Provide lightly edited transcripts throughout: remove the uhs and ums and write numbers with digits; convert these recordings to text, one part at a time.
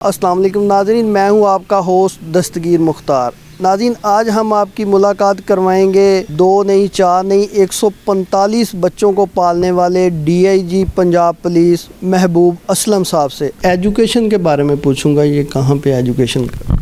السلام علیکم ناظرین، میں ہوں آپ کا ہوسٹ دستگیر مختار۔ ناظرین، آج ہم آپ کی ملاقات کروائیں گے 2 نہیں 4 نہیں 145 بچوں کو پالنے والے DIG پنجاب پولیس محبوب اسلم صاحب سے۔ ایجوکیشن کے بارے میں پوچھوں گا، یہ کہاں پہ ایجوکیشن کا؟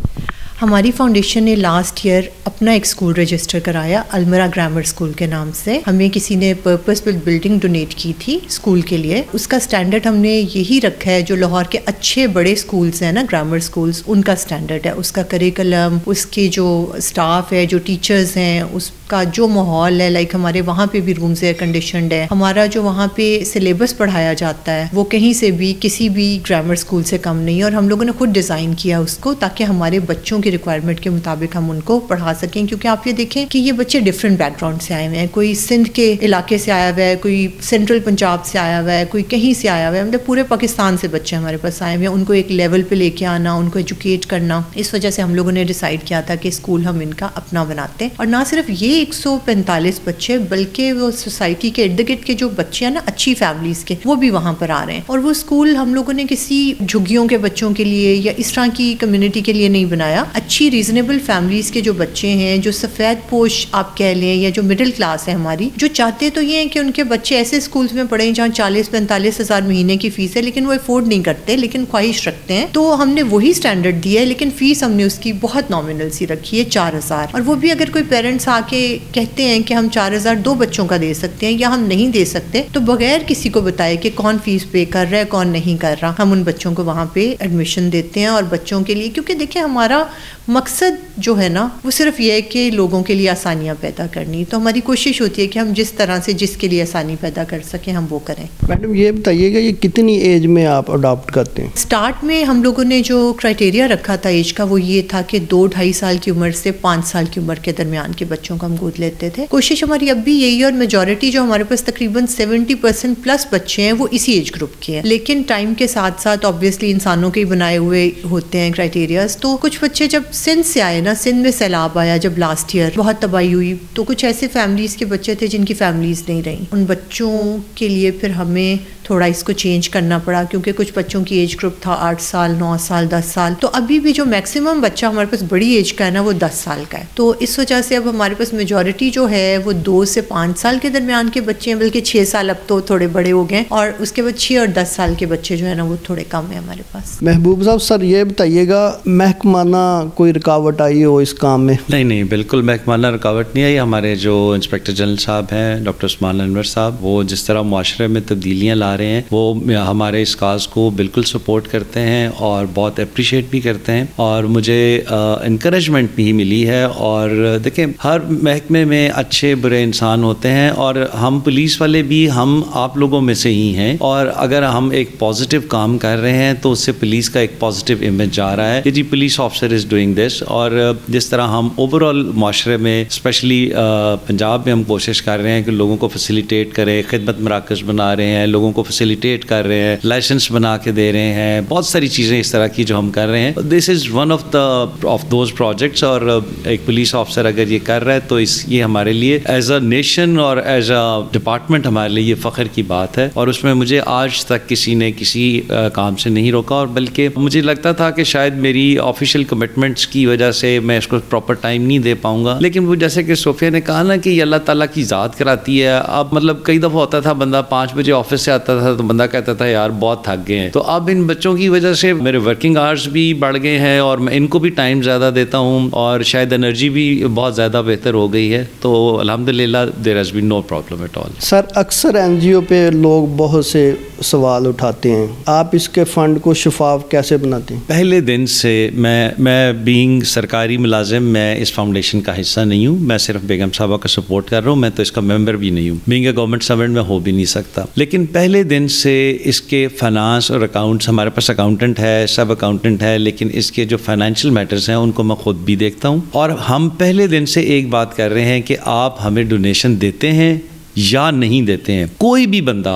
ہماری فاؤنڈیشن نے لاسٹ ایئر اپنا ایک اسکول رجسٹر کرایا المیرا گرامر اسکول کے نام سے۔ ہمیں کسی نے پرپز بلڈ بلڈنگ ڈونیٹ کی تھی اسکول کے لیے۔ اس کا سٹینڈرڈ ہم نے یہی رکھا ہے جو لاہور کے اچھے بڑے اسکولس ہیں نا، گرامر اسکولس، ان کا سٹینڈرڈ ہے، اس کا کریکلم، اس کے جو اسٹاف ہے، جو ٹیچرز ہیں، اس کا جو ماحول ہے، لائک ہمارے وہاں پہ بھی رومز ایئر کنڈیشنڈ ہے، ہمارا جو وہاں پہ سلیبس پڑھایا جاتا ہے وہ کہیں سے بھی کسی بھی گرامر اسکول سے کم نہیں ہے، اور ہم لوگوں نے خود ڈیزائن کیا اس کو تاکہ ہمارے بچوں کی ریکوائرمنٹ کے مطابق ہم ان کو پڑھا سکیں، کیونکہ آپ یہ دیکھیں کہ یہ بچے ڈفرینٹ بیک گراؤنڈ سے آئے ہوئے ہیں، کوئی سندھ کے علاقے سے آیا ہوا ہے، کوئی سینٹرل پنجاب سے آیا ہوا ہے، کوئی کہیں سے آیا ہوا ہے، مطلب پورے پاکستان سے بچے ہمارے پاس آئے ہوئے ہیں۔ ان کو ایک لیول پہ لے کے آنا، ان کو ایجوکیٹ کرنا، اس وجہ سے ہم لوگوں نے ڈیسائیڈ کیا تھا کہ اسکول ہم ان کا اپنا بناتے ہیں۔ اور نہ صرف یہ 145 بچے بلکہ وہ سوسائٹی کے ارد گرد کے جو بچے ہیں نا، اچھی فیملیز کے، وہ بھی وہاں پر آ رہے ہیں۔ اور وہ اسکول ہم لوگوں نے کسی جھگیوں کے بچوں کے لیے یا اس طرح کی کمیونٹی کے لیے نہیں بنایا، اچھی ریزنیبل فیملیز کے جو بچے ہیں، جو سفید پوش آپ کہہ لیں یا جو مڈل کلاس ہے ہماری، جو چاہتے تو یہ ہیں کہ ان کے بچے ایسے اسکولس میں پڑھیں جہاں 40-45 ہزار مہینے کی فیس ہے، لیکن وہ افورڈ نہیں کرتے، لیکن خواہش رکھتے ہیں، تو ہم نے وہی اسٹینڈرڈ دیا ہے، لیکن فیس ہم نے اس کی بہت نامنل سی رکھی ہے، 4000۔ اور وہ بھی اگر کوئی پیرنٹس آ کے کہتے ہیں کہ ہم 4000 2 بچوں کا دے سکتے ہیں یا ہم نہیں دے سکتے، تو بغیر کسی کو بتائے کہ کون فیس پے کر رہا ہے کون نہیں کر رہا، ہم ان بچوں کو وہاں پہ ایڈمیشن دیتے ہیں۔ اور بچوں کے لیے، کیونکہ دیکھیں ہمارا مقصد جو ہے نا وہ صرف یہ ہے کہ لوگوں کے لیے آسانیاں پیدا کرنی، تو ہماری کوشش ہوتی ہے کہ ہم جس طرح سے جس کے لیے آسانی پیدا کر سکیں ہم وہ کریں۔ میڈم یہ بتائیے گا، یہ کتنی ایج میں آپ اڈاپٹ کرتے ہیں؟ سٹارٹ میں ہم لوگوں نے جو کرائٹیریا رکھا تھا ایج کا، وہ یہ تھا کہ 2-2.5 سال کی عمر سے 5 سال کی عمر کے درمیان کے بچوں کو ہم گود لیتے تھے۔ کوشش ہماری اب بھی یہی ہے، اور میجورٹی جو ہمارے پاس تقریباً 70% پلس بچے ہیں وہ اسی ایج گروپ کے ہیں، لیکن ٹائم کے ساتھ ساتھ آبویسلی انسانوں کے ہی بنائے ہوئے ہوتے ہیں کرائٹیریاز۔ تو کچھ بچے جب سندھ سے آئے نا، سندھ میں سیلاب آیا جب لاسٹ ایئر، بہت تباہی ہوئی، تو کچھ ایسے فیملیز کے بچے تھے جن کی فیملیز نہیں رہیں، ان بچوں کے لیے پھر ہمیں تھوڑا اس کو چینج کرنا پڑا، کیونکہ کچھ بچوں کی ایج گروپ تھا 8 سال 9 سال 10 سال، تو ابھی بھی جو میکسیمم بچہ ہمارے پاس بڑی ایج کا ہے نا وہ 10 سال کا ہے۔ تو اس وجہ سے اب ہمارے پاس میجورٹی جو ہے وہ 2 سے 5 سال کے درمیان کے بچے ہیں، بلکہ 6 سال اب تو تھوڑے بڑے ہو گئے، اور اس کے بعد 6 اور 10 سال کے بچے جو ہے نا وہ تھوڑے کم ہیں ہمارے پاس۔ محبوب صاحب، سر یہ بتائیے گا، محکمانہ کوئی رکاوٹ آئی ہو اس کام میں؟ نہیں، بالکل محکمانہ رکاوٹ نہیں آئی۔ ہمارے جو انسپیکٹر جنرل صاحب ہیں ڈاکٹر عثمان انور صاحب، وہ جس طرح معاشرے میں تبدیلیاں لا رہے ہیں، وہ ہمارے اس کاز کو بالکل سپورٹ کرتے ہیں اور بہت اپریشیٹ بھی کرتے ہیں، اور مجھے انکریجمنٹ بھی ملی ہے۔ اور دیکھیں، ہر محکمے میں اچھے برے انسان ہوتے ہیں، اور ہم پولیس والے بھی ہم آپ لوگوں میں سے ہی ہیں، اور اگر ہم ایک پازیٹیو کام کر رہے ہیں تو اس سے پولیس کا ایک پازیٹیو امیج جا رہا ہے کہ جی police officer is doing this. اور جس طرح ہم اوور آل معاشرے میں اسپیشلی پنجاب میں ہم کوشش کر رہے ہیں کہ لوگوں کو فیسیلیٹیٹ کریں، خدمت مراکز بنا رہے ہیں، لوگوں کو فیسیلیٹیٹ کر رہے ہیں، لائسنس بنا کے دے رہے ہیں، بہت ساری چیزیں اس طرح کی جو ہم کر رہے ہیں، this is one of those projects. اور ایک پولیس آفیسر اگر یہ کر رہا ہے تو یہ ہمارے لیے ایز اے نیشن اور ایز اے ڈپارٹمنٹ ہمارے لیے یہ فخر کی بات ہے، اور اس میں مجھے آج تک کسی نے کسی کام سے نہیں روکا، اور بلکہ مجھے لگتا تھا کہ شاید میری آفیشیل کمٹمنٹس کی وجہ سے میں اس کو پراپر ٹائم نہیں دے پاؤں گا، لیکن وہ جیسے کہ صوفیہ نے کہا نا کہ یہ اللہ تعالیٰ کی ذات کراتی ہے۔ اب مطلب کئی دفعہ ہوتا تھا بندہ 5 بجے آفس سے آتا تھا تو بندہ کہتا تھا یار بہت تھک گئے ہیں، تو اب ان بچوں کی وجہ سے میرے ورکنگ آورس بھی بڑھ گئے ہیں، اور میں ان کو بھی ٹائم زیادہ دیتا ہوں، اور شاید انرجی بھی بہت زیادہ بہتر ہو گئی ہے، تو الحمدللہ there has been no problem at all. Sir, اکثر NGO پہ لوگ بہت سے سوال اٹھاتے ہیں، آپ اس کے فنڈ کو شفاف کیسے بناتے ہیں؟ پہلے دن سے میں بینگ سرکاری ملازم، میں اس فاؤنڈیشن کا حصہ نہیں ہوں، میں صرف بیگم صاحبہ کا سپورٹ کر رہا ہوں، میں تو اس کا ممبر بھی نہیں ہوں، بینگ اے گورنمنٹ سرونٹ میں ہو بھی نہیں سکتا، لیکن پہلے دن سے اس کے فائنانس اور اکاؤنٹس، ہمارے پاس اکاؤنٹنٹ ہے، سب اکاؤنٹنٹ ہے، لیکن اس کے جو فائنینشیل میٹرز ہیں ان کو میں خود بھی دیکھتا ہوں، اور ہم پہلے دن سے ایک بات کر رہے ہیں کہ آپ ہمیں ڈونیشن دیتے ہیں یا نہیں دیتے ہیں، کوئی بھی بندہ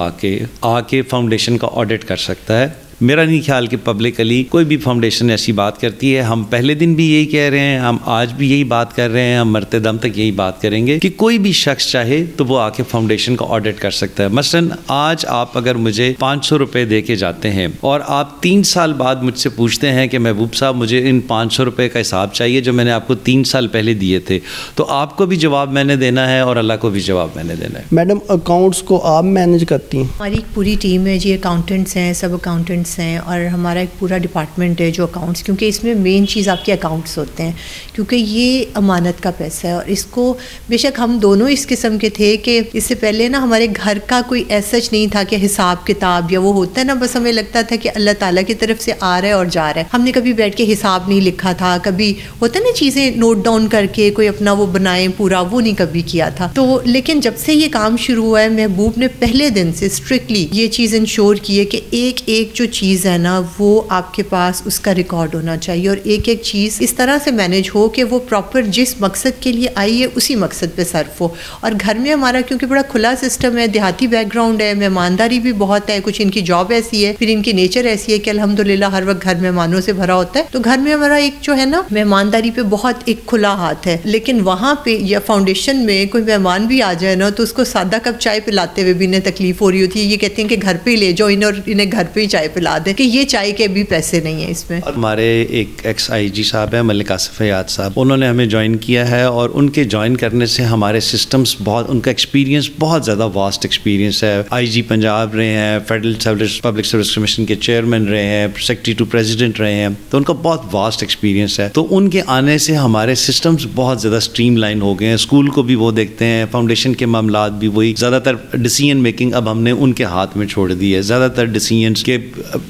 آ کے فاؤنڈیشن کا آڈٹ کر سکتا ہے۔ میرا نہیں خیال کہ پبلکلی کوئی بھی فاؤنڈیشن ایسی بات کرتی ہے. ہم پہلے دن بھی یہی کہہ رہے ہیں, ہم آج بھی یہی بات کر رہے ہیں, ہم مرتے دم تک یہی بات کریں گے کہ کوئی بھی شخص چاہے تو وہ آ کے فاؤنڈیشن کا آڈٹ کر سکتا ہے. مثلاً آج آپ اگر مجھے 500 روپے دے کے جاتے ہیں اور آپ 3 سال بعد مجھ سے پوچھتے ہیں کہ محبوب صاحب مجھے ان 500 روپے کا حساب چاہیے جو میں نے آپ کو 3 سال پہلے دیے تھے, تو آپ کو بھی جواب میں نے دینا ہے اور اللہ کو بھی جواب میں نے دینا ہے. میڈم اکاؤنٹس کو آپ مینیج کرتی ہیں؟ ہماری ایک پوری ٹیم ہے جی, اکاؤنٹنٹس ہیں, سب اکاؤنٹنٹس ہیں, اور ہمارا ایک پورا ڈپارٹمنٹ ہے جو اکاؤنٹس, کیونکہ اس میں مین چیز آپ کے اکاؤنٹس ہوتے ہیں, کیونکہ یہ امانت کا پیسہ ہے. اور اس کو بے شک ہم دونوں اس قسم کے تھے کہ اس سے پہلے نا ہمارے گھر کا کوئی ایسا نہیں تھا کہ حساب کتاب یا وہ ہوتا ہے نا, بس ہمیں لگتا تھا کہ اللہ تعالیٰ کی طرف سے آ رہا ہے اور جا رہا ہے. ہم نے کبھی بیٹھ کے حساب نہیں لکھا تھا, کبھی ہوتا ہے نا چیزیں نوٹ ڈاؤن کر کے کوئی اپنا وہ بنائیں پورا, وہ نہیں کبھی کیا تھا. تو لیکن جب سے یہ کام شروع ہوا ہے, محبوب نے پہلے دن سے اسٹرکٹلی یہ چیز انشور کی ہے کہ ایک ایک جو چیز ہے نا وہ آپ کے پاس اس کا ریکارڈ ہونا چاہیے, اور ایک ایک چیز اس طرح سے مینیج ہو کہ وہ پراپر جس مقصد کے لیے آئی ہے اسی مقصد پہ صرف ہو. اور گھر میں ہمارا کیونکہ بڑا کھلا سسٹم ہے, دیہاتی بیک گراؤنڈ ہے, مہمانداری بھی بہت ہے, کچھ ان کی جاب ایسی ہے, پھر ان کی نیچر ایسی ہے کہ الحمدللہ ہر وقت گھر مہمانوں سے بھرا ہوتا ہے. تو گھر میں ہمارا ایک جو ہے نا مہمانداری پہ بہت ایک کھلا ہاتھ ہے. لیکن وہاں پہ یا فاؤنڈیشن میں کوئی مہمان بھی آ جائے نا تو اس کو سادہ کپ چائے پلاتے ہوئے بھی انہیں تکلیف ہو رہی ہوتی ہے. یہ کہتے ہیں کہ گھر پہ ہی لے جاؤ انہیں اور انہیں گھر پہ ہی چائے پلا دیں, کہ یہ چائے کے بھی پیسے نہیں ہیں اس میں. ہمارے ایک ایکس آئی جی صاحب ہیں ملک آصف حیات صاحب, انہوں نے ہمیں جوائن کیا ہے, اور ان کے جوائن کرنے سے ہمارے سسٹمز بہت, ان کا ایکسپیرینس بہت زیادہ واسٹ ایکسپیرینس ہے. آئی جی پنجاب رہے ہیں, فیڈرل پبلک سروس کمیشن کے چیئرمین رہے ہیں, سیکرٹری ٹو پریزیڈنٹ رہے ہیں, تو ان کا بہت واسٹ ایکسپیرینس ہے. تو ان کے آنے سے ہمارے سسٹمز بہت زیادہ اسٹریم لائن ہو گئے ہیں. اسکول کو بھی وہ دیکھتے ہیں, فاؤنڈیشن کے معاملات بھی وہی, زیادہ تر ڈیسیژن میکنگ اب ہم نے ان کے ہاتھ میں چھوڑ دی ہے. زیادہ تر ڈیسیژنس کے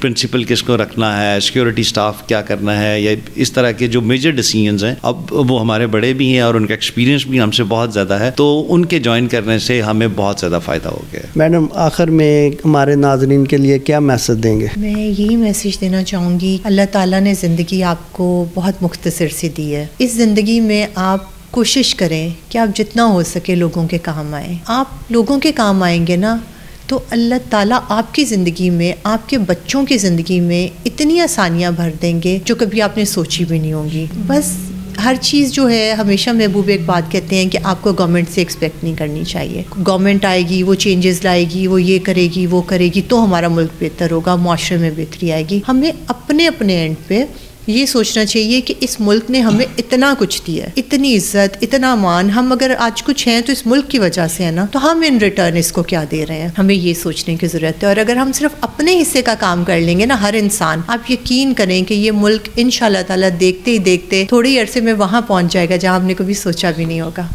پرنسپل کس کو رکھنا ہے, سیکورٹی اسٹاف کیا کرنا ہے, یا اس طرح کے جو میجر ڈیسیژنز ہیں اب وہ ہمارے بڑے بھی ہیں اور ان کا ایکسپیرینس بھی ہم سے بہت زیادہ ہے, تو ان کے جوائن کرنے سے ہمیں بہت زیادہ فائدہ ہو گیا. میڈم آخر میں ہمارے ناظرین کے لیے کیا میسج دیں گے؟ میں یہی میسج دینا چاہوں گی, اللہ تعالیٰ نے زندگی آپ کو بہت مختصر سی دی ہے. اس زندگی میں آپ کوشش کریں کہ آپ جتنا ہو سکے لوگوں کے کام آئیں. آپ لوگوں کے کام آئیں گے نا تو اللہ تعالیٰ آپ کی زندگی میں, آپ کے بچوں کی زندگی میں اتنی آسانیاں بھر دیں گے جو کبھی آپ نے سوچی بھی نہیں ہوں گی. بس ہر چیز جو ہے, ہمیشہ محبوب ایک بات کہتے ہیں کہ آپ کو گورنمنٹ سے ایکسپیکٹ نہیں کرنی چاہیے. گورنمنٹ آئے گی, وہ چینجز لائے گی, وہ یہ کرے گی, وہ کرے گی, تو ہمارا ملک بہتر ہوگا, معاشرے میں بہتری آئے گی. ہمیں اپنے اینڈ پہ یہ سوچنا چاہیے کہ اس ملک نے ہمیں اتنا کچھ دیا ہے, اتنی عزت, اتنا مان, ہم اگر آج کچھ ہیں تو اس ملک کی وجہ سے ہے نا, تو ہم ان ریٹرن اس کو کیا دے رہے ہیں, ہمیں یہ سوچنے کی ضرورت ہے. اور اگر ہم صرف اپنے حصے کا کام کر لیں گے نا, ہر انسان, آپ یقین کریں کہ یہ ملک انشاءاللہ تعالیٰ دیکھتے ہی دیکھتے تھوڑے ہی عرصے میں وہاں پہنچ جائے گا جہاں ہم نے کبھی سوچا بھی نہیں ہوگا.